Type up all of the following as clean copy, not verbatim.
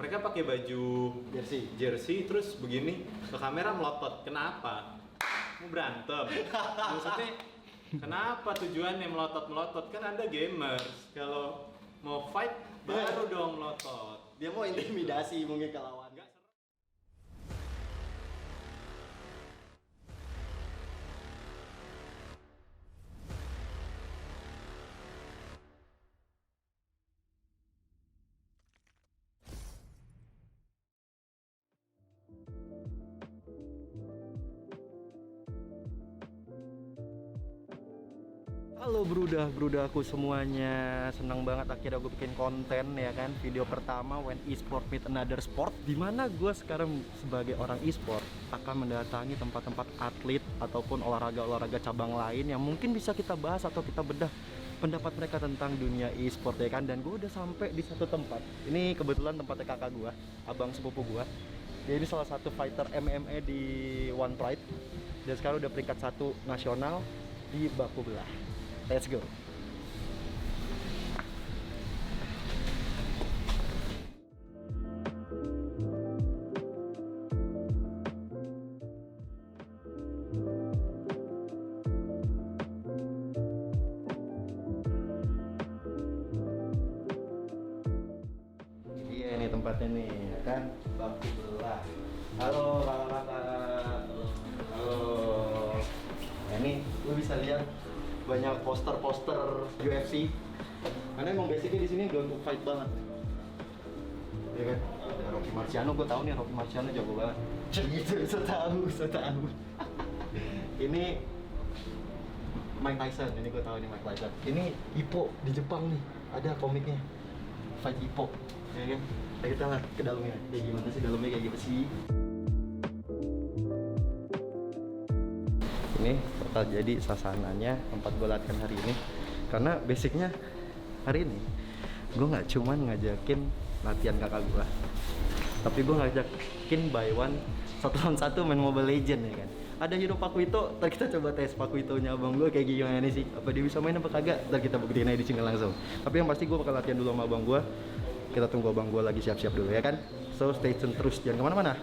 mereka pakai baju jersey terus begini ke kamera melotot. Kenapa? Mau berantem? Maksudnya kenapa tujuannya melotot-melotot? Kan Anda gamers. Kalau mau fight baru dong melotot. Dia mau intimidasi mungkin ke lawan. Nggak seru. Halo brudaku semuanya, senang banget akhirnya gue bikin konten ya kan. Video pertama When Esport Meet Another Sport, dimana gue sekarang sebagai orang e-sport akan mendatangi tempat-tempat atlet ataupun olahraga-olahraga cabang lain yang mungkin bisa kita bahas atau kita bedah pendapat mereka tentang dunia e-sport ya kan. Dan gue udah sampai di satu tempat. Ini kebetulan tempatnya kakak gue, abang sepupu gue. Dia ini salah satu fighter MMA di One Pride. Dan sekarang udah peringkat 1 nasional di baku belah. Let's go. Iya, ini tempatnya nih, ya kan? Baku belah. Halo kakak-kakak. Halo. Nah, ini lu bisa lihat banyak poster-poster UFC. Karena emang basicnya di sini udah untuk fight banget. Ya kan? Ada Rocky Marciano, gue tahu nih Rocky Marciano jago banget. Gitu, bisa tahu. Ini Mike Tyson, ini gue tahu nih Mike Tyson. Ini Ippo di Jepang nih, ada komiknya. Fight Ippo, ya kan? Nah, kita lihat ke dalamnya. Kayak gimana sih dalamnya, kayak gitu sih. Ini bakal jadi sasananya tempat gue latihan hari ini, karena basicnya hari ini gue nggak cuman ngajakin latihan kakak gue, tapi gue ngajakin by one 1-on-1 main Mobile Legend ya kan. Ada Hiro Pakuito, ntar kita coba tes Pakuitonya abang gue kayak gimana sih, apa dia bisa main apa kagak, ntar kita buktiin aja di sini langsung. Tapi yang pasti gue bakal latihan dulu sama abang gue. Kita tunggu abang gue lagi siap-siap dulu ya kan. So stay tune terus, jangan kemana-mana.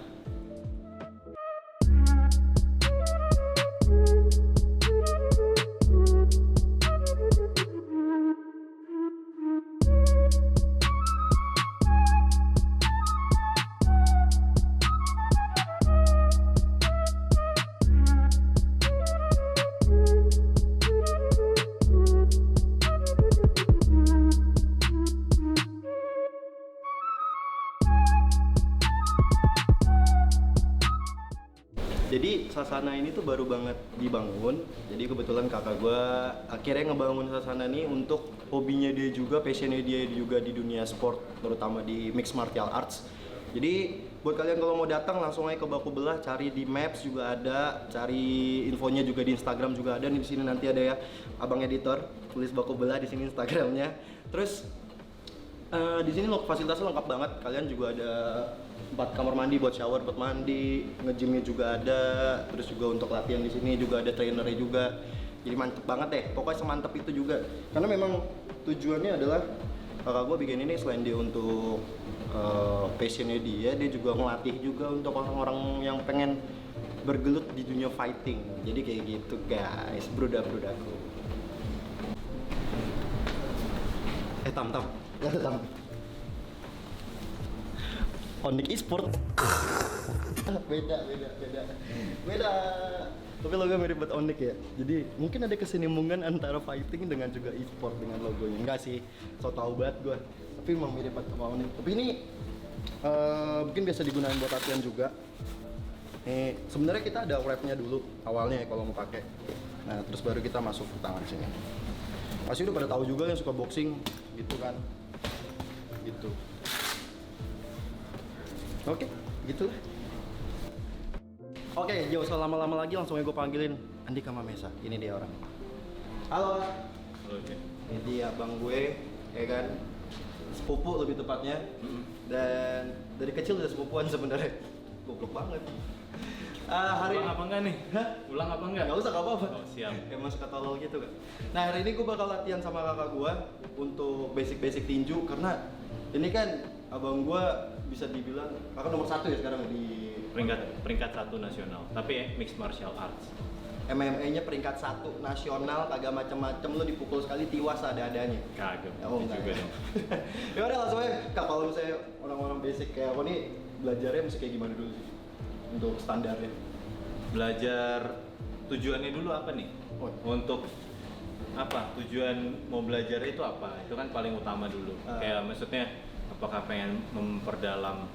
Jadi sasana ini tuh baru banget dibangun. Jadi kebetulan kakak gue akhirnya ngebangun sasana ini untuk hobinya dia juga, passionnya dia juga di dunia sport, terutama di mixed martial arts. Jadi buat kalian kalau mau datang langsung aja ke Baku Belah, cari di Maps juga ada, cari infonya juga di Instagram juga ada. Nih di sini nanti ada ya, abang editor tulis Baku Belah di sini Instagramnya. Terus di sini fasilitasnya lengkap banget. Kalian juga ada 4 kamar mandi buat shower, buat mandi, nge-gymnya juga ada. Terus juga untuk latihan di sini juga ada trainernya juga. Jadi mantep banget deh. Pokoknya semantep itu juga. Karena memang tujuannya adalah kakak gue bikin ini selain dia untuk passionnya dia juga ngelatih juga untuk orang-orang yang pengen bergelut di dunia fighting. Jadi kayak gitu guys, brudaku. Tam. Onyx Esport. beda. Tapi logo mirip buat Onyx ya. Jadi mungkin ada kesinambungan antara fighting dengan juga e-sport dengan logonya. Enggak sih, so tau banget gue. Tapi emang mirip banget sama Onyx. Tapi ini mungkin biasa digunakan buat latihan juga. Nih, sebenarnya kita ada wrapnya dulu awalnya ya kalau mau pakai. Nah, terus baru kita masuk ke tangan sini. Pasti udah pada tahu juga yang suka boxing gitu kan. Gitu. Oke, gitu lah. Oke, jauh usah lama-lama lagi, langsung aja gue panggilin Andika Mamesa. Ini dia orang. Halo. Halo, Cek. Ini dia abang gue, ya kan? Sepupu lebih tepatnya. Dan dari kecil udah sepupuan sebenarnya. Goblok banget. Hari Ulang apa enggak nih? Hah? Ulang apa enggak? Nggak usah, nggak apa-apa. Oh, siap. Emang suka tolol gitu kan. Nah, hari ini gue bakal latihan sama kakak gue untuk basic tinju, karena ini kan abang gua bisa dibilang kakak nomor 1 ya sekarang di peringkat 1 nasional, tapi mixed martial arts. MMA-nya peringkat 1 nasional, kagak macem-macem, lu dipukul sekali tiwas ada-adanya. Kagak, Oh, itu enggak juga ya. dong. Ya udah langsung aja, Kak, kalau misalnya orang-orang basic kayak aku nih belajarnya mesti kayak gimana dulu sih? Untuk standarnya. Belajar tujuannya dulu apa nih? Oh. Untuk apa? Tujuan mau belajar itu apa? Itu kan paling utama dulu. Kayak maksudnya apakah pengen memperdalam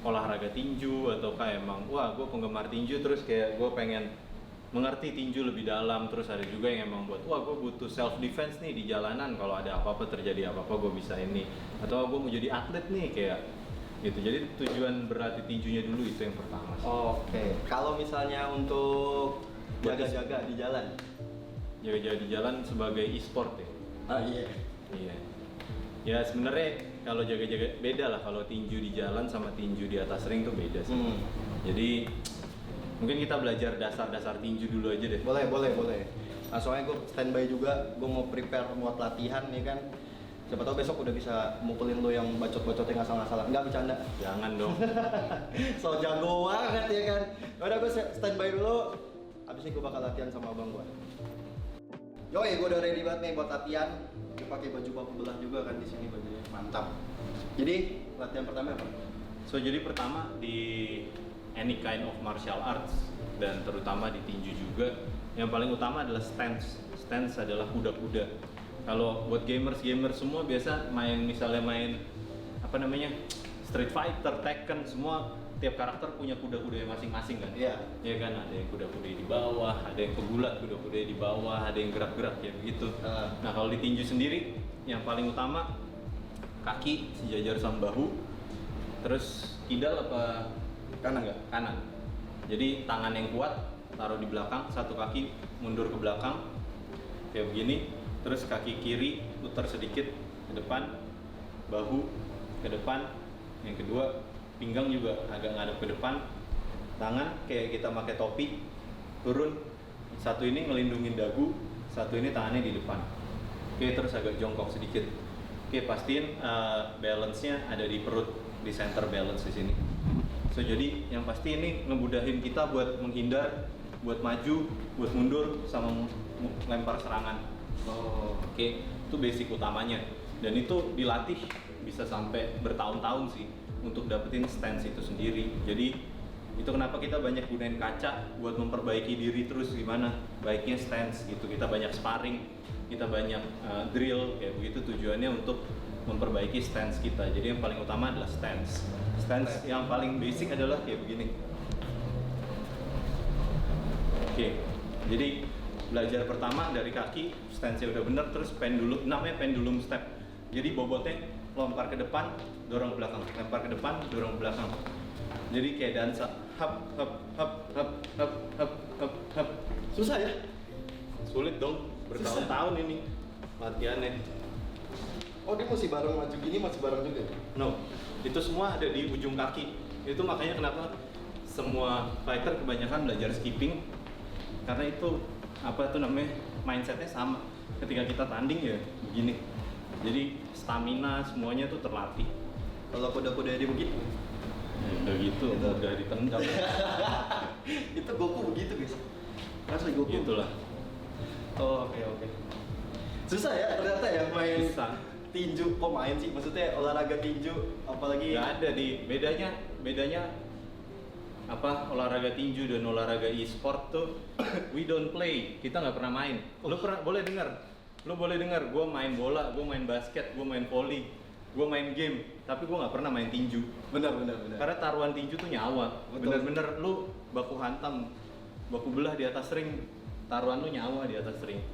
olahraga tinju ataukah emang wah gue penggemar tinju terus kayak gue pengen mengerti tinju lebih dalam, terus ada juga yang emang buat wah gue butuh self defense nih di jalanan kalau ada apa-apa terjadi apa-apa gue bisa ini, atau gue mau jadi atlet nih kayak gitu. Jadi tujuan berlatih tinjunya dulu itu yang pertama sih. Oke. Kalau misalnya untuk jaga-jaga di jalan. Jaga-jaga di jalan sebagai e-sport ya. Ah iya. Iya. Ya sebenarnya kalau jaga-jaga beda lah, kalau tinju di jalan sama tinju di atas ring tuh beda sih. Jadi mungkin kita belajar dasar-dasar tinju dulu aja deh. Boleh. Nah, soalnya gue standby juga, gue mau prepare buat latihan nih kan. Siapa tahu besok udah bisa mukulin lo yang bacot-bacotnya ngasal-ngasalan. Enggak, bercanda. Jangan dong. So jago banget ya kan. Udah gue standby dulu. Habis ini gue bakal latihan sama abang gue. Yoi, gue udah ready banget nih buat latihan. Gue pakai baju baku belah juga kan di sini bajunya. Mantap. Jadi latihan pertama apa? So jadi pertama di any kind of martial arts dan terutama di tinju juga yang paling utama adalah stance. Stance adalah kuda-kuda. Kalau buat gamers semua biasa misalnya main apa namanya Street Fighter, Tekken, semua tiap karakter punya kuda-kuda masing-masing kan? Iya. Ya kan, ada yang kuda-kuda di bawah, ada yang pegulat kuda-kuda di bawah, ada yang gerak-gerak ya begitu. Nah kalau di tinju sendiri yang paling utama kaki sejajar sama bahu, terus kidal apa Kanan nggak? kanan. Jadi tangan yang kuat taruh di belakang, satu kaki mundur ke belakang kayak begini, terus kaki kiri putar sedikit ke depan, bahu ke depan, yang kedua pinggang juga agak ngadep ke depan, tangan kayak kita pakai topi turun, satu ini ngelindungin dagu, satu ini tangannya di depan. Oke, terus agak jongkok sedikit. Oke, pastiin balance-nya ada di perut, di center balance di sini. So jadi yang pasti ini ngemudahin kita buat menghindar, buat maju, buat mundur, sama lempar serangan. Oke, itu basic utamanya. Dan itu dilatih bisa sampai bertahun-tahun sih untuk dapetin stance itu sendiri. Jadi itu kenapa kita banyak gunain kaca buat memperbaiki diri terus gimana baiknya stance gitu. Kita banyak sparring, kita banyak drill kayak begitu tujuannya untuk memperbaiki stance kita. Jadi yang paling utama adalah stance. Stance yang paling basic adalah kayak begini. Oke, jadi belajar pertama dari kaki, stance-nya udah bener, terus pendulum, namanya pendulum step. Jadi bobotnya lempar ke depan, dorong ke belakang, lempar ke depan, dorong ke belakang. Jadi kayak dansa, hap hap hap hap hap hap hap hap. Susah ya? Sulit dong, bertahun-tahun ini latihannya. Oh, dia masih bareng maju gini, masih bareng juga? No, itu semua ada di ujung kaki. Itu makanya kenapa semua fighter kebanyakan belajar skipping, karena itu apa tuh namanya mindsetnya sama. Ketika kita tanding ya begini. Jadi stamina semuanya tuh terlatih. Kalau kuda-kuda dia begitu? Ya, udah gitu, udah ditendang. Itu Goku begitu guys. Asli Goku. Gitulah. Oh, oke. Susah ya ternyata ya main Susah. tinju. Kok main sih? Maksudnya olahraga tinju, apalagi Nggak ada di bedanya apa olahraga tinju dan olahraga e-sport tuh we don't play, kita nggak pernah main. Lu boleh dengar gue main bola, gue main basket, gue main volley, gue main game, tapi gue nggak pernah main tinju. benar. Karena taruhan tinju tuh nyawa. Betul. Bener-bener lu baku hantam, baku belah di atas ring, taruhan lu nyawa di atas ring.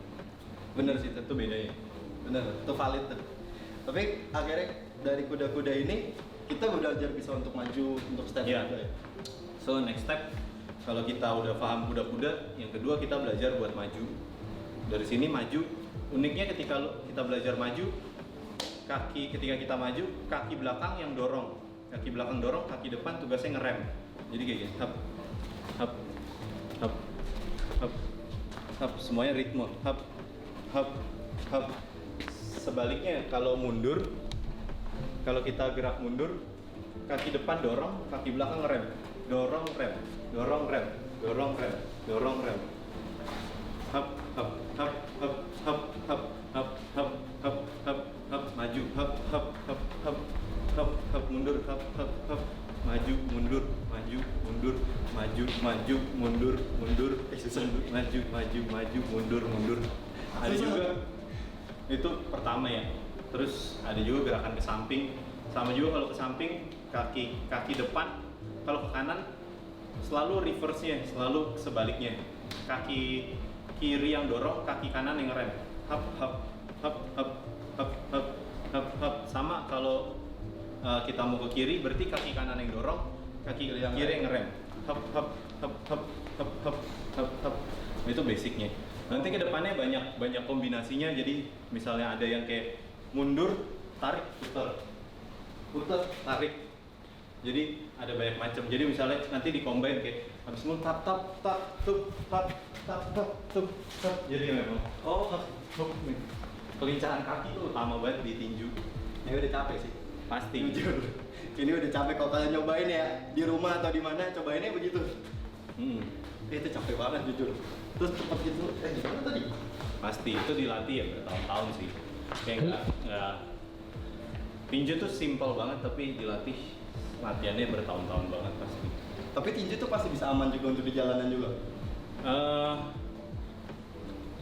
Bener sih, Itu bedanya. bener. Itu valid tuh. Tapi akhirnya dari kuda-kuda ini kita belajar bisa untuk maju, untuk step Iya. juga ya. So next step, kalau kita udah paham kuda-kuda, yang kedua kita belajar buat maju. Dari sini maju, uniknya ketika kita belajar maju, ketika kita maju, kaki belakang yang dorong. Kaki belakang dorong, kaki depan tugasnya ngerem. Jadi kayak gini, hap, hap, hap, hap, hap, semuanya ritme, hap, hap, hap. Sebaliknya kalau mundur, Kalau kita gerak mundur, kaki depan dorong, kaki belakang rem. Dorong rem, dorong rem, dorong rem, dorong rem. Hap, hap, hap, hap, hap, hap, hap, hap, hap, hap, hap, maju, hap, hap, hap, hap, hap, hap, mundur, hap, hap, hap, maju, mundur, maju, mundur, maju, maju, mundur, mundur, maju, maju, maju, mundur, mundur. Ada juga itu pertama ya. Terus ada juga gerakan ke samping. Sama juga kalau ke samping, kaki depan. Kalau ke kanan selalu reverse-nya, selalu sebaliknya. Kaki kiri yang dorong, kaki kanan yang ngerem. Hap hap hap hap hap hap hap hap. Sama kalau kita mau ke kiri, berarti kaki kanan yang dorong, kaki kiri yang ngerem. Hap hap hap hap hap hap hap hap. Itu basicnya. Nanti ke depannya banyak kombinasinya. Jadi misalnya ada yang kayak mundur, tarik, putar, putar, tarik. Jadi ada banyak macam. Jadi misalnya nanti di-combine kayak habis mundur tap tap tap tup tap tap tap tup tap. Jadi memang pelincahan kaki itu utama banget di tinju. Ini udah capek sih. Pasti. Jujur. Ini udah capek kalau kalian nyobain ya di rumah atau di mana cobainnya begitu. Itu capek banget jujur. Terus cepet gitu. Gimana tadi? Pasti itu dilatih ya bertahun-tahun sih. Kayak nggak tinju tuh simple banget tapi dilatih latihannya bertahun-tahun banget pasti. Tapi tinju tuh pasti bisa aman juga untuk di jalanan juga.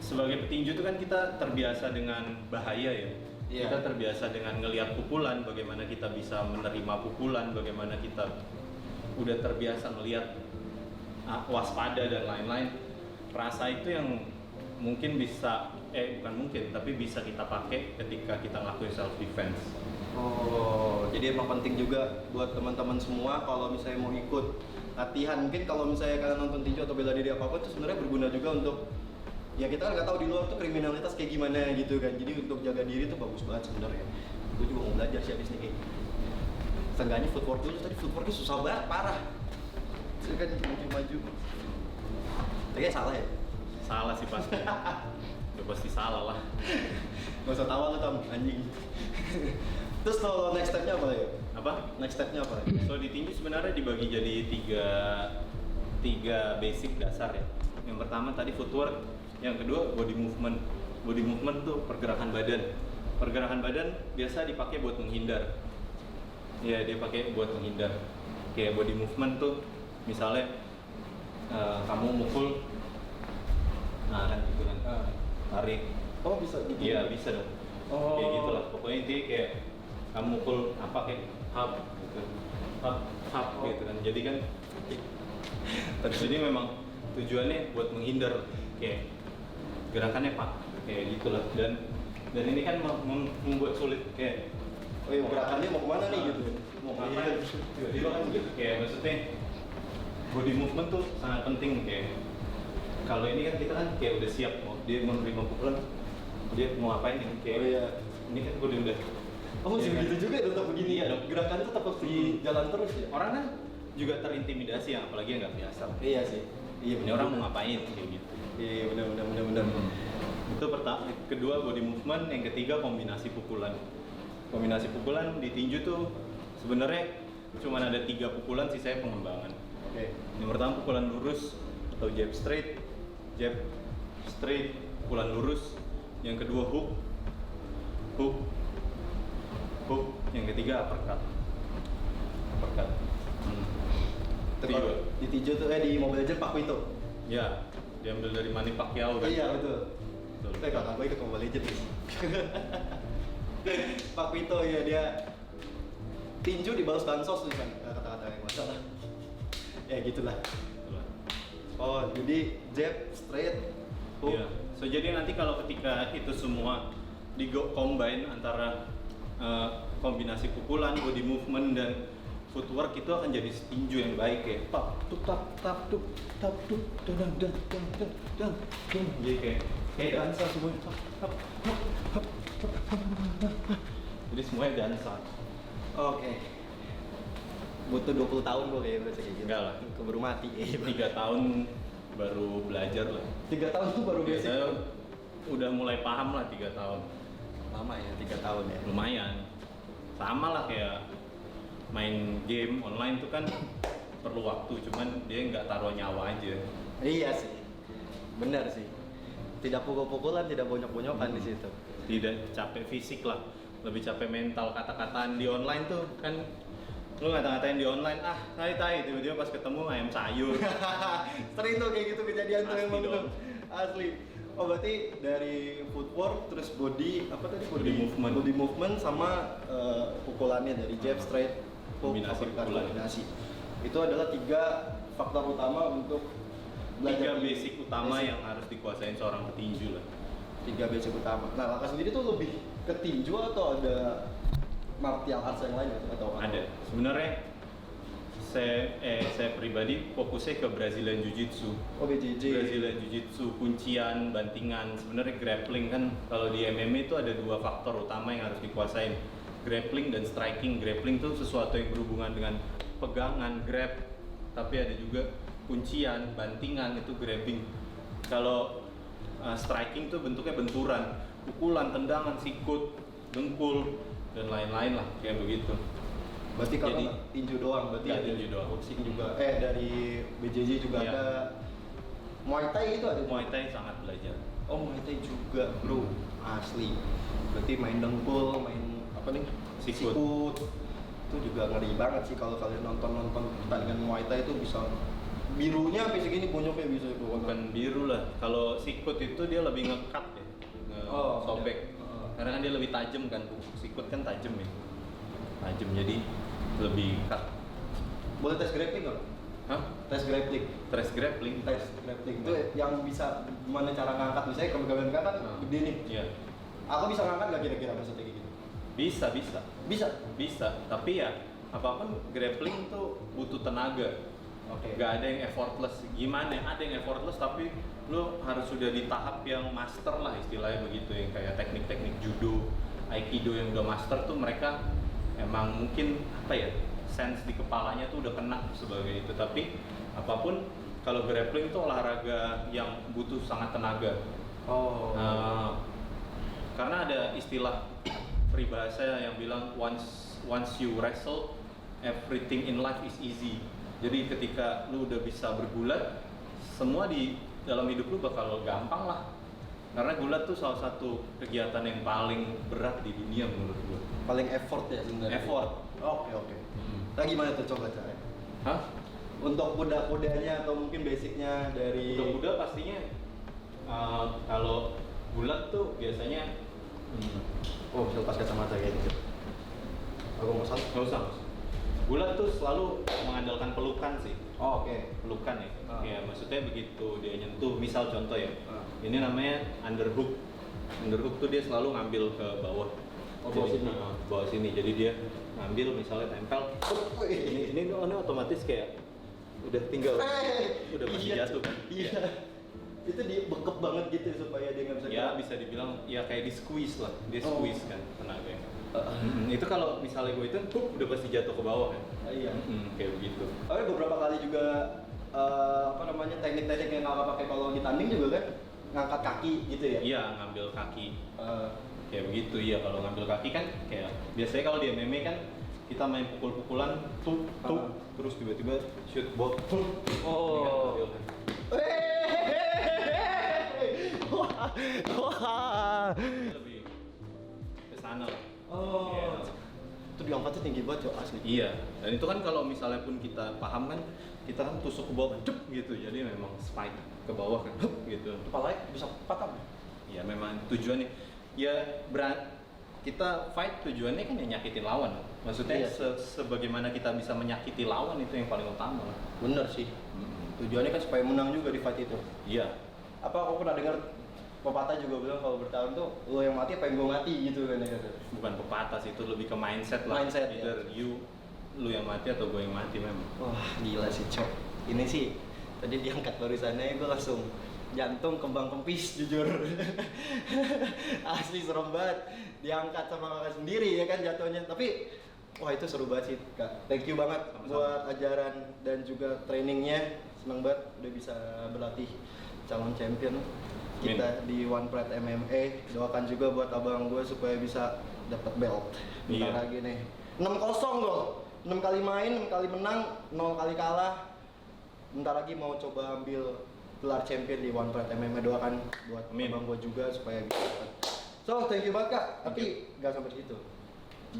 Sebagai petinju tuh kan kita terbiasa dengan bahaya ya. Iya. Kita terbiasa dengan ngelihat pukulan, bagaimana kita bisa menerima pukulan, bagaimana kita udah terbiasa melihat waspada dan lain-lain. Rasa itu yang mungkin bisa, bukan mungkin, tapi bisa kita pakai ketika kita ngelakuin self defense. Oh, jadi emang penting juga buat teman-teman semua kalau misalnya mau ikut latihan. Mungkin kalau misalnya kalian nonton tinju atau bela diri apapun itu sebenarnya berguna juga untuk ya kita kan nggak tahu di luar tuh kriminalitas kayak gimana gitu kan. Jadi untuk jaga diri tuh bagus banget sebenarnya. Gue juga mau belajar sih abis ini kayak. Seenggaknya footwork dulu tadi footworknya susah banget parah. Terus kan maju-maju. Kayaknya salah ya? Salah sih pasti. Udah pasti salah lah. Gak usah tawa lu Tam, anjing. Terus kalau next step-nya apa ya? Apa? Next step-nya apa? So di tinju sebenarnya dibagi jadi tiga basic dasar ya. Yang pertama tadi footwork, yang kedua body movement. Body movement tuh pergerakan badan. Pergerakan badan biasa dipakai buat menghindar. Ya dia pakai buat menghindar. Kayak body movement tuh misalnya kamu mukul, nah kan gitu kan, tarik. Oh bisa gitu? Iya bisa dong. Oh. Kayak gitulah. Pokoknya intinya kayak kamu mukul apa kayak hap gitu, hap gitu kan. Jadi kan terus ini memang tujuannya buat menghindar kayak gerakannya pak kayak gitulah. Dan ini kan membuat sulit kayak Oh iya, gerakannya mau kemana nih gitu? mau ngapain tiba-tiba kan gitu kayak maksudnya body movement tuh sangat penting. Kayak kalau ini kan kita kan kayak udah siap mau dia menerima pukulan, dia mau ngapain nih kayak Oh iya. ini kan udah Oh masih ya, begitu juga ya, tetap begini Iya ya? dong. Gerakan itu tetap di jalan terus ya? orang kan juga terintimidasi ya, apalagi yang nggak biasa. Iya sih. Iya Ini orang mau ngapain kayak gitu. Iya benar. Itu pertama, kedua body movement, yang ketiga kombinasi pukulan. Kombinasi pukulan di tinju tuh sebenarnya cuma ada 3 pukulan, sisanya pengembangan. Oke. Yang pertama pukulan lurus atau jab straight, pukulan lurus. Yang kedua hook. Yang ketiga uppercut. Itu kalau di tinju tuh di Mobile Legends Pak itu. Ya, diambil dari Manny Pacquiao kan. Iya betul. Betul. Kakak gue ikut Mobile Legends nih. Pak Wito ya dia tinju dibalas bansos tuh kan kata-kata yang masalah. Ya gitulah. Itulah. Oh jadi jab straight hook. Iya. So jadi nanti kalau ketika itu semua combine antara kombinasi pukulan, body movement dan footwork, itu akan jadi tinju yang baik ya. Tap tup tap tap tup tap tup dang dang dang dang dang. Jadi kayak dansa semuanya. Jadi semuanya dansa. Oke. Butuh 20 tahun gue kayaknya baca kayak gitu. Enggak lah. Keburu mati. 3 tahun baru belajar lah. 3 tahun tuh baru basic. Biasanya udah mulai paham lah 3 tahun. Lama ya 3 tahun ya. Lumayan. sama lah kayak main game online tuh kan perlu waktu, cuman dia nggak taruh nyawa aja. Iya sih, benar sih. Tidak pukul-pukulan, tidak bonyok-bonyokan di situ. Tidak capek fisik lah, lebih capek mental. Kata-kataan di online tuh kan, lu ngata-ngatain di online, ah tai-tai, tiba-tiba pas ketemu ayam sayur. Sering tuh kayak gitu kejadian tuh Asli emang dong. tuh. Asli. Oh berarti dari footwork terus body apa tadi body movement sama pukulannya dari jab, straight, hook, Kombinasi uppercut, pukulan. kombinasi. Itu adalah 3 faktor utama untuk belajar 3 basic utama yang harus dikuasain seorang petinju lah. 3 basic utama. Nah, Kakak sendiri tuh lebih ke tinju atau ada martial arts yang lain atau apa? Ada. Sebenarnya saya pribadi fokusnya ke Brazilian Jiu-Jitsu. Oh, BJJ. Brazilian Jiu-Jitsu, kuncian, bantingan. Sebenarnya grappling kan kalau di MMA itu ada 2 faktor utama yang harus dikuasain. Grappling dan striking. Grappling itu sesuatu yang berhubungan dengan pegangan, grab. Tapi ada juga kuncian, bantingan, itu grabbing. Kalau striking itu bentuknya benturan, pukulan, tendangan, sikut, dengkul, dan lain-lain lah, kayak begitu. Berarti kalau Jadi, nggak tinju doang, berarti nggak ada tinju doang. boxing juga. Dari BJJ juga Iya. ada. Muay Thai itu ada. Muay Thai sangat belajar. Oh, Muay Thai juga, bro. Asli. Berarti main dengkul, main apa nih? Sikut. Itu juga ngeri banget sih kalau kalian nonton pertandingan Muay Thai itu bisa birunya sampai segini, bonyoknya bisa itu. Bukan biru lah. Kalau sikut itu dia lebih ngekat ya, sobek. iya. Karena kan dia lebih tajam kan. Sikut kan tajam ya. Tajam jadi lebih cut. Boleh tes grappling nggak? Hah? Tes grappling. Tes grappling? Tes grappling itu yang bisa gimana cara ngangkat, misalnya kalau kan gede nih. Iya. Aku bisa ngangkat nggak kira-kira maksudnya kayak gitu? Bisa. Bisa. Tapi ya apapun grappling tuh butuh tenaga. Oke. Gak ada yang effortless. Gimana? Ada yang effortless tapi lu harus sudah di tahap yang master lah istilahnya begitu, yang kayak teknik-teknik judo, aikido yang udah master tuh mereka emang mungkin apa ya, sense di kepalanya tuh udah kena sebagai itu. Tapi apapun, kalau grappling itu olahraga yang butuh sangat tenaga. Oh. Karena ada istilah peribahasa yang bilang once you wrestle, everything in life is easy. Jadi ketika lu udah bisa bergulat, semua di dalam hidup lu bakal gampang lah. Karena gulat tuh salah satu kegiatan yang paling berat di dunia menurut gua. Paling effort ya sebenarnya. Effort. Oke. Nah gimana tuh coba caranya? Hah? Untuk kuda-kudanya atau mungkin basicnya dari Kuda-kuda pastinya kalau gulat tuh biasanya Oh, bisa lepas kacamata kayak gitu. Aku mau salah. nggak usah. Gulat tuh selalu mengandalkan pelukan sih. Oh, oke. Pelukan ya. Ah. Ya maksudnya begitu dia nyentuh, misal contoh ya. Ah. Ini namanya underhook. Underhook tuh dia selalu ngambil ke bawah. Oh, bawah Jadi, sini. bawah sini. Jadi dia ngambil misalnya tempel. Ini otomatis kayak udah tinggal udah pasti Iya, jatuh kan. Iya. Itu dibekep banget gitu supaya dia nggak bisa Ya bisa dibilang ya kayak di squeeze lah. Dia Oh. squeeze kan tenaganya. Itu kalau misalnya gue itu udah pasti jatuh ke bawah kan. Iya. Kayak begitu. Tapi beberapa kali juga teknik-teknik yang kakak pakai kalau ditanding juga kan ngangkat kaki gitu ya? Iya, ngambil kaki. Eh, Kayak begitu ya, kalau ngambil kaki kan kayak biasanya kalau di MMA kan kita main pukul-pukulan tuh terus tiba-tiba shoot ball. Oh. Ini kan Wah. lebih ke sana lah. Oh. Iya. Itu diangkatnya tinggi banget ya asli. Iya, dan itu kan kalau misalnya pun kita paham kan, kita kan tusuk ke bawah, cep gitu, jadi memang spike ke bawah kan, hup, gitu. Kepalanya bisa patah. Ya memang tujuannya, ya kita fight tujuannya kan ya nyakitin lawan. Maksudnya Iya. sebagaimana kita bisa menyakiti lawan itu yang paling utama lah. Bener sih. Tujuannya kan supaya menang juga di fight itu. Iya. Apa aku pernah dengar pepatah juga bilang kalau bertarung tuh lo yang mati apa yang gue mati gitu kan ya. Bukan pepatah sih, itu lebih ke mindset lah. Mindset, Either lu yang mati atau gue yang mati memang. Wah gila sih Cok. Ini sih tadi diangkat barusannya gue langsung jantung kembang kempis jujur. Asli serem banget. Diangkat sama kakak sendiri ya kan jatuhnya. Tapi wah itu seru banget sih Kak. Thank you banget Sama-sama. buat ajaran dan juga trainingnya. Seneng banget udah bisa berlatih calon champion kita di One Pride MMA. Doakan juga buat abang gue supaya bisa dapat belt. Bentar Iya. lagi nih. 6-0 loh. 6 kali main, 6 kali menang, 0 kali kalah. Bentar lagi mau coba ambil gelar champion di One Pride MMA. Doakan buat Amin. abang gua juga supaya bisa. So, thank you banget Kak. Tapi nggak sampai situ.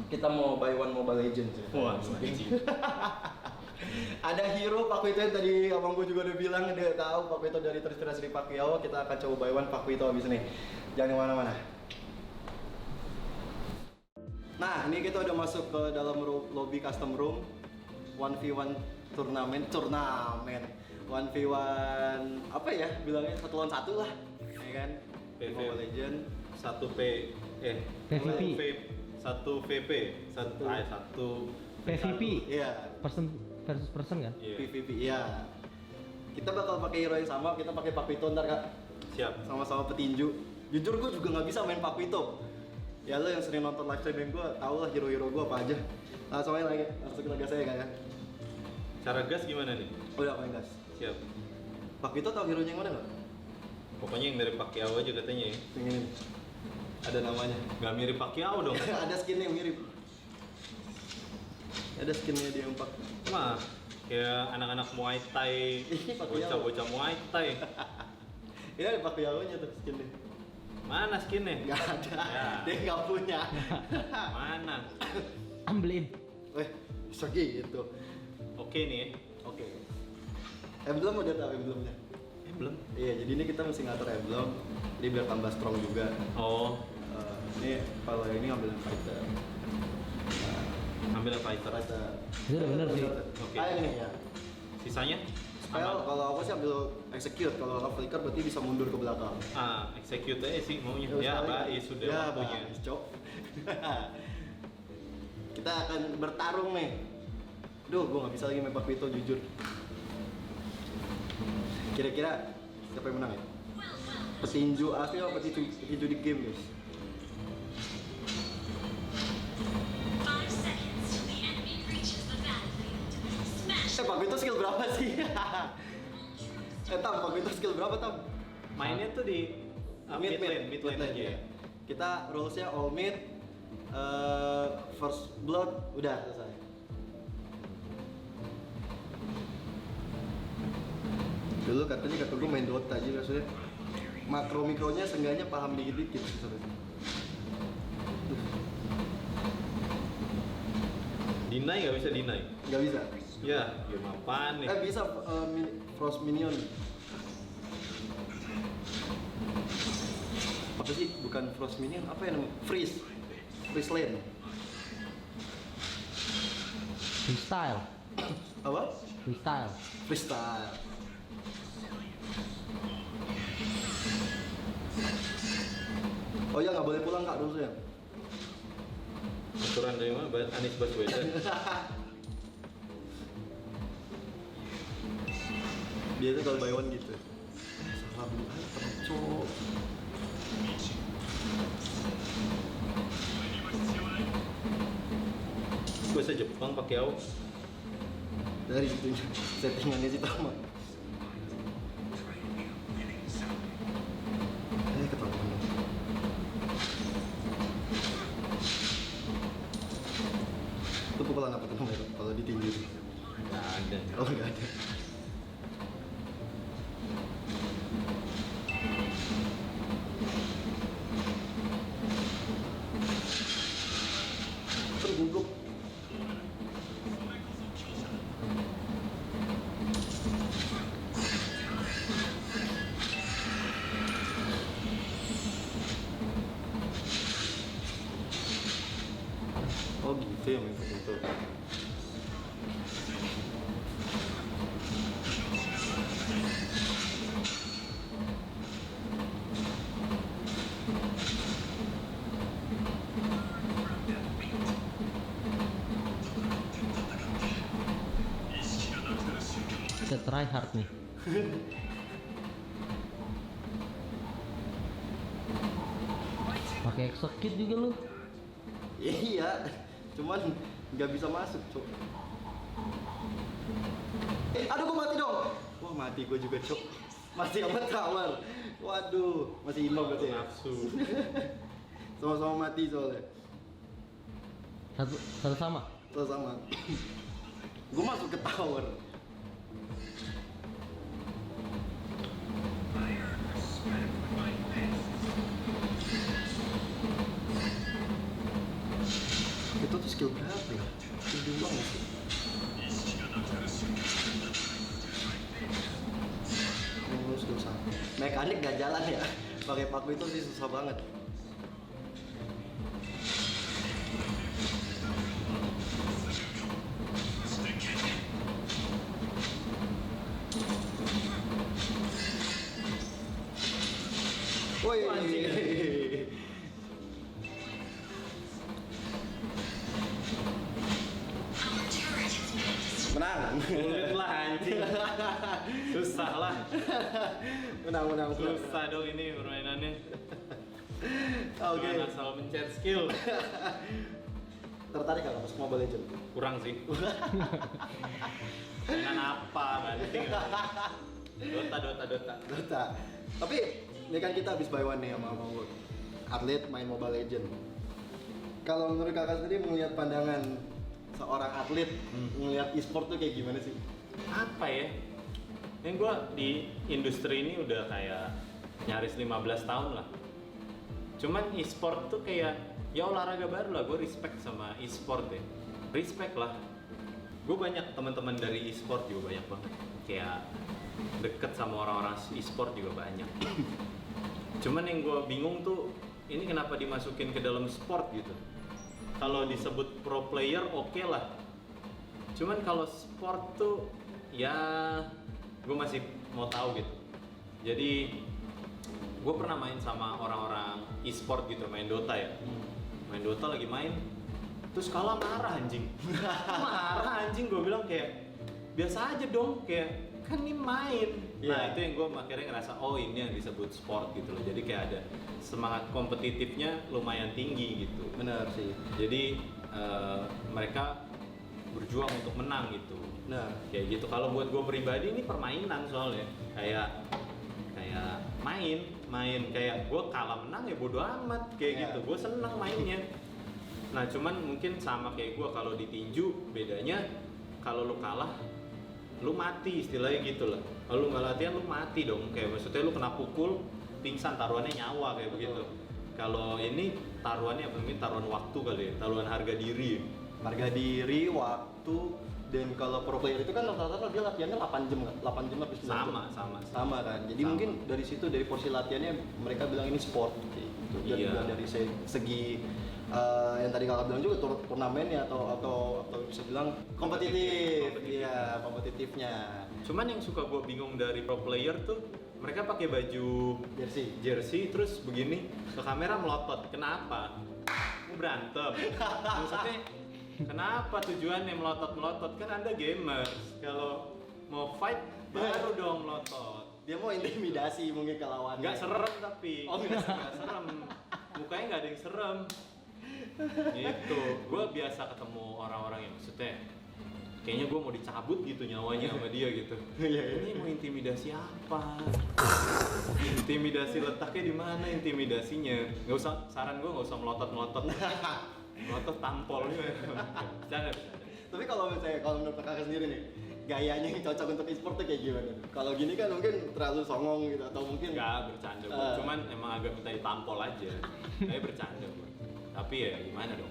Kita mau buy one Mobile Legends ya. Wah, anjing. Ada hero Pakuito yang tadi abang gue juga udah bilang dia tahu Pakuito dari terinspirasi dari Pacquiao. Kita akan coba buy one Pakuito abis ini. Jangan kemana-mana. Nah, ini kita udah masuk ke dalam lobby custom room 1v1 turnamen. 1v1 apa ya bilangnya, 1 lawan 1 lah. Ya kan? PV. Mobile Legend. 1 PVP. 1 VP, 1 PVP. Iya. Person versus person kan? Iya. PVP, iya. Kita bakal pakai hero yang sama, kita pakai Pakuito ntar Kak. Siap. Sama-sama petinju. Jujur gue juga nggak bisa main Pakuito. Ya lo yang sering nonton live streaming gue, tau lah hero-hero gue apa aja. Langsung aja lagi, langsung kita gas aja Kak ya. Cara gas gimana nih? Udah main gas. Siap. Pakuito tau hero yang mana nggak? Pokoknya yang dari Pacquiao aja katanya ya. Yang ini. Ada namanya. Nggak mirip Pacquiao dong. Ada skinnya yang mirip. Ada skinnya dia yang Mah, kayak anak-anak Muay Thai, Pacquiao. bocah-bocah Muay Thai. Ini ada Pacquiao-nya tuh skinnya. Mana skinnya? Nggak ada. Ya. Dia nggak punya. Mana? Ambilin. Bisa gitu. Oke nih ya. Oke. Emblem udah tahu emblemnya? Belum. Iya, jadi ini kita mesti ngatur emblem. Jadi biar tambah strong juga. Oh, Ini kalau ini ambil yang fighter. ambil fighter. Fighter. Itu udah bener sih. Oke. Ah ini ya. Sisanya? Spell Aman. kalau aku sih ambil execute. Kalau love flicker berarti bisa mundur ke belakang. Execute aja sih maunya. Terus Ya, sekali. baik sudah Ya, waktunya. bagus, Cok. Kita akan bertarung nih. Duh, gua nggak bisa lagi main Pakuito jujur. Kira-kira siapa yang menang ya? Petinju asli atau petinju di game guys? 5 seconds till the enemy reaches the battlefield. Smash Pakuito skill berapa sih? Tam, Pakuito skill berapa Tam? Mainnya tuh di mid lane aja. ya. Kita rulesnya all mid, first blood, udah selesai. Dulu katanya kata gue main Dota aja maksudnya makro mikronya seenggaknya paham dikit-dikit sebenarnya. Deny nggak bisa deny. Nggak bisa. Ya, game apaan nih? Bisa frost minion. Apa sih? Bukan frost minion, apa yang namanya? Freeze lane. Freestyle. Apa? Freestyle. Freestyle. Oh ya nggak boleh pulang Kak dulu ya. Aturan dari mana? Anies Baswedan. Dia tuh kalau buy one gitu. Salah beli item, cok. Bahasa Jepang Pacquiao. Dari situ settingannya sih Tama. Ketahuan. Itu pukulan apa tuh namanya kalau ditinju? Nggak ada. Oh nggak ada. Tergublok. Oh gitu ya main begitu. Kita try hard nih. Pakai execute juga lu. Iya, cuman nggak bisa masuk, cok. Aduh, gua mati dong. Wah, mati gua juga, cok. Masih amat tower. Waduh, masih imbang berarti ya. Nafsu. Sama-sama mati soalnya. Satu sama. Sama. Gue masuk ke tower. Itu tuh skill berapa ya? Skill 2 nggak sih? Oh, skill 1. Mekanik nggak jalan ya? Pakai paku itu sih susah banget. Woi, Our turret has been destroyed. menang. Sulit lah anjing. Susah lah. menang. Susah dong ini permainannya. Oke. Jangan asal mencet skill. Tertarik nggak masuk Mobile Legends? Kurang sih. Dengan apa banting? Dota. Dota. Tapi ini kan kita habis buy one nih sama Abang atlet main Mobile Legends. Kalau menurut kakak sendiri melihat pandangan seorang atlet melihat e-sport tuh kayak gimana sih? Apa ya? Yang gue di industri ini udah kayak nyaris 15 tahun lah. Cuman e-sport tuh kayak ya olahraga baru lah. Gue respect sama e-sport deh. Respect lah. Gue banyak teman-teman dari e-sport juga banyak banget. Kayak deket sama orang-orang e-sport juga banyak. Cuman yang gue bingung tuh ini kenapa dimasukin ke dalam sport gitu. Kalau disebut pro player oke lah. Cuman kalau sport tuh ya gue masih mau tahu gitu. Jadi gue pernah main sama orang-orang e-sport gitu, main Dota ya. Main Dota lagi main, terus kalah marah anjing. Marah anjing, gue bilang kayak biasa aja dong, kayak kan ini main. Nah itu yang gue akhirnya ngerasa oh ini yang disebut sport gitu loh. Jadi kayak ada semangat kompetitifnya lumayan tinggi gitu. Benar sih. Jadi mereka berjuang untuk menang gitu. Nah, Kayak gitu. Kalau buat gue pribadi ini permainan soalnya kayak main kayak gue kalah menang ya bodo amat kayak Ya. gitu. Gue seneng mainnya. Nah cuman mungkin sama kayak gue kalau ditinju bedanya kalau lu kalah lu mati istilahnya gitu lah. Kalau lu nggak latihan lu mati dong. Kayak maksudnya lu kena pukul pingsan, taruhannya nyawa kayak begitu. Kalau ini taruhannya mungkin taruhan waktu kali ya, taruhan harga diri. harga diri, waktu, dan kalau pro player itu kan rata-rata dia latihannya 8 jam kan? 8 jam habis 9 jam. Sama kan. Jadi Sama. mungkin dari situ dari porsi latihannya mereka bilang ini sport gitu. Dan Iya. juga dari segi yang tadi kakak bilang juga turnamennya atau bisa bilang kompetitif. Iya, kompetitifnya. Cuman yang suka gue bingung dari pro player tuh mereka pakai baju jersey terus begini ke kamera melotot. Kenapa? Mau berantem. Maksudnya kenapa tujuannya melotot-melotot? Kan Anda gamers. Kalau mau fight baru dong melotot. Dia mau intimidasi mungkin ke lawannya. Nggak serem tapi. Oh, nggak serem. Mukanya nggak ada yang serem. Gitu. Gue biasa ketemu orang-orang yang maksudnya kayaknya gue mau dicabut gitu nyawanya sama dia gitu. Ini mau intimidasi apa? Intimidasi letaknya di mana intimidasinya? Nggak usah, saran gue nggak usah melotot-melotot. Melotot tampol gitu. Bercanda. Tapi kalau menurut kakak sendiri nih, gayanya yang cocok untuk e-sport tuh kayak gimana? Kalau gini kan mungkin terlalu songong gitu atau mungkin Nggak bercanda gue, cuman emang agak minta ditampol aja. Kayak bercanda gue. Tapi ya gimana dong?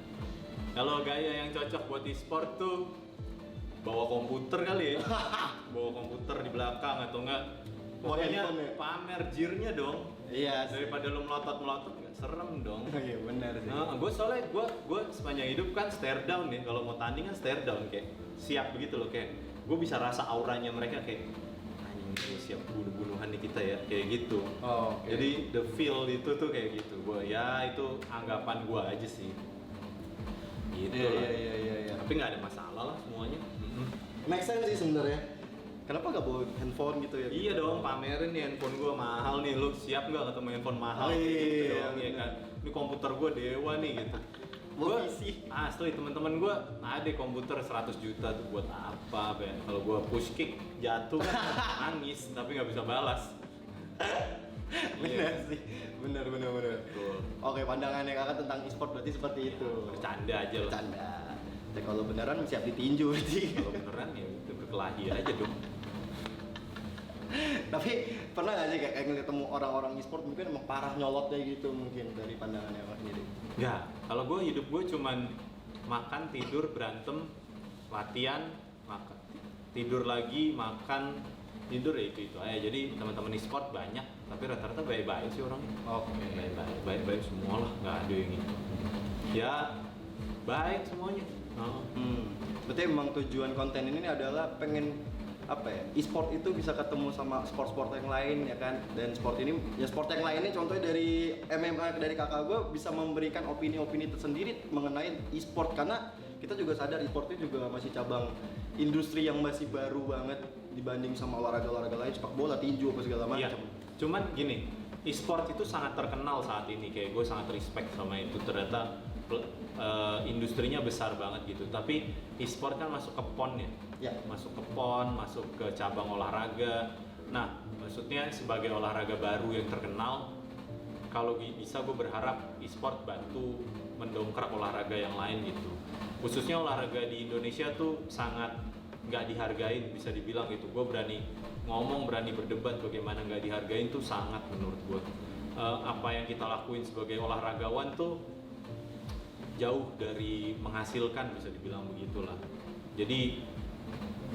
Kalau gaya yang cocok buat e-sport tuh bawa komputer kali ya. Bawa komputer di belakang atau enggak Bawa pokoknya handphone ya? pamer gearnya dong. Iya sih. Daripada lu melotot-melotot nggak serem dong. Iya benar sih. Nah, gue soalnya gue sepanjang hidup kan stare down nih. Kalau mau tanding kan stare down kayak siap begitu loh kayak. Gue bisa rasa auranya mereka kayak anjing gue siap bunuh-bunuhan nih kita ya kayak gitu. Oh, oke. Jadi the feel itu tuh kayak gitu. Gue ya itu anggapan gue aja sih. Gitu lah. Iya. Tapi nggak ada masalah lah semuanya. Make sense sih sebenarnya. Kenapa nggak bawa handphone gitu ya? Iya dong, pamerin nih handphone gue mahal nih, lu siap nggak ketemu handphone mahal? Oh, gitu iya, dong, ya kan? Ini komputer gue dewa nih gitu. Mau Gue PC. asli teman-teman gue ada komputer 100 juta tuh buat apa, Ben? Kalau gue push kick jatuh kan nangis tapi nggak bisa balas. Bener sih, bener. Betul. Oke, pandangannya kakak tentang e-sport berarti seperti itu. Bercanda aja lah. Bercanda. Tapi kalau beneran siap ditinju berarti. Kalau beneran ya itu berkelahi aja dong. Tapi pernah nggak sih kayak ketemu orang-orang e-sport mungkin emang parah nyolotnya gitu mungkin dari pandangannya kakak sendiri? Enggak, kalau gue hidup gue cuman makan, tidur, berantem, latihan, makan, tidur lagi, makan, tidur ya itu aja. Jadi teman-teman e-sport banyak, tapi rata-rata baik-baik sih orangnya. Oke. Baik-baik semua lah, nggak ada yang itu. Ya baik semuanya. Oh. Berarti emang tujuan konten ini adalah pengen apa ya, e-sport itu bisa ketemu sama sport-sport yang lain ya kan, dan sport ini ya sport yang lainnya contohnya dari MMA dari kakak gue bisa memberikan opini-opini tersendiri mengenai e-sport, karena kita juga sadar e-sport itu juga masih cabang industri yang masih baru banget dibanding sama olahraga-olahraga lain, sepak bola, tinju, apa segala Iya. macam. Cuman gini, e-sport itu sangat terkenal saat ini, kayak gue sangat respect sama itu. Ternyata industrinya besar banget gitu. Tapi e-sport kan masuk ke PON ya. Ya. Masuk ke PON, masuk ke cabang olahraga. Nah, maksudnya sebagai olahraga baru yang terkenal, kalau bisa gue berharap e-sport bantu mendongkrak olahraga yang lain gitu. Khususnya olahraga di Indonesia tuh sangat nggak dihargain, bisa dibilang gitu. Gue berani ngomong, berani berdebat bagaimana nggak dihargain tuh sangat menurut gue. Apa yang kita lakuin sebagai olahragawan tuh jauh dari menghasilkan, bisa dibilang begitulah. Jadi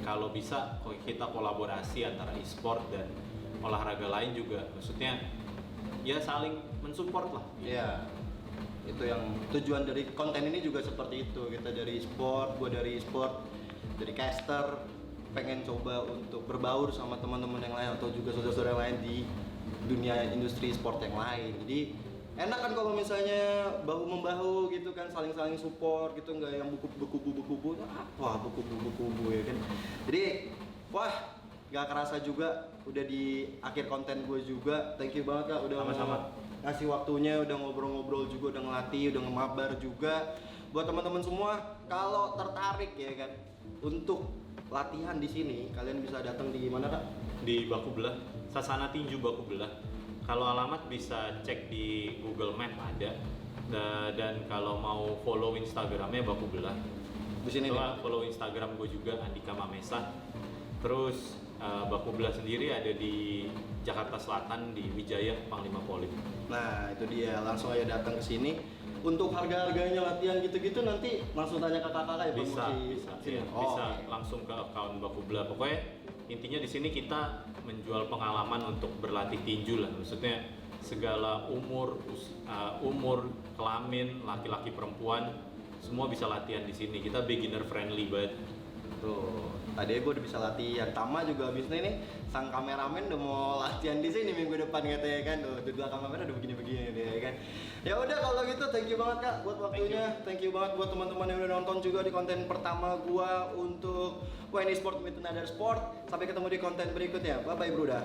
kalau bisa kita kolaborasi antara e-sport dan olahraga lain juga, maksudnya ya saling mensupport lah. Iya. Itu yang tujuan dari konten ini juga seperti itu. Kita dari e-sport, gue dari e-sport, dari caster, pengen coba untuk berbaur sama teman-teman yang lain atau juga saudara-saudara yang lain di dunia industri sport yang lain. Jadi enak kan kalau misalnya bahu membahu gitu kan, saling-saling support gitu, nggak yang buku-buku apa buku-buku ya kan. Jadi wah, nggak kerasa juga udah di akhir konten gue juga. Thank you banget kak udah Sama-sama. ngasih waktunya, udah ngobrol-ngobrol juga, udah ngelatih, udah ngemabar juga. Buat teman-teman semua, kalau tertarik ya kan untuk latihan di sini, kalian bisa datang di mana kak? Di Baku Belah, Sasana Tinju Baku Belah. Kalau alamat bisa cek di Google Map ada. Dan kalau mau follow Instagramnya Baku Belah. Di sini nih. Follow Instagram gue juga Andika Mamesa. Terus Baku Belah sendiri ada di Jakarta Selatan di Wijaya Panglima Polim. Nah itu dia, langsung aja datang ke sini. Untuk harga-harganya latihan gitu-gitu nanti langsung tanya ke kakak ya Bisa, promosi bisa, sini. ya, Oh, bisa oke. langsung ke akun Baku Belah. Pokoknya intinya di sini kita menjual pengalaman untuk berlatih tinju lah. Maksudnya segala umur, kelamin, laki-laki, perempuan, semua bisa latihan di sini. Kita beginner friendly banget. Tuh, tadi gue udah bisa latihan. Tama juga habis nih sang kameramen udah mau latihan di sini minggu depan katanya kan. Tuh, di belakang kamera udah begini-begini deh ya kan. Ya udah kalau gitu thank you banget Kak buat waktunya. Thank you banget buat teman-teman yang udah nonton juga di konten pertama gua untuk WNI Sport with Another Sport. Sampai ketemu di konten berikutnya. Bye bye Bruda.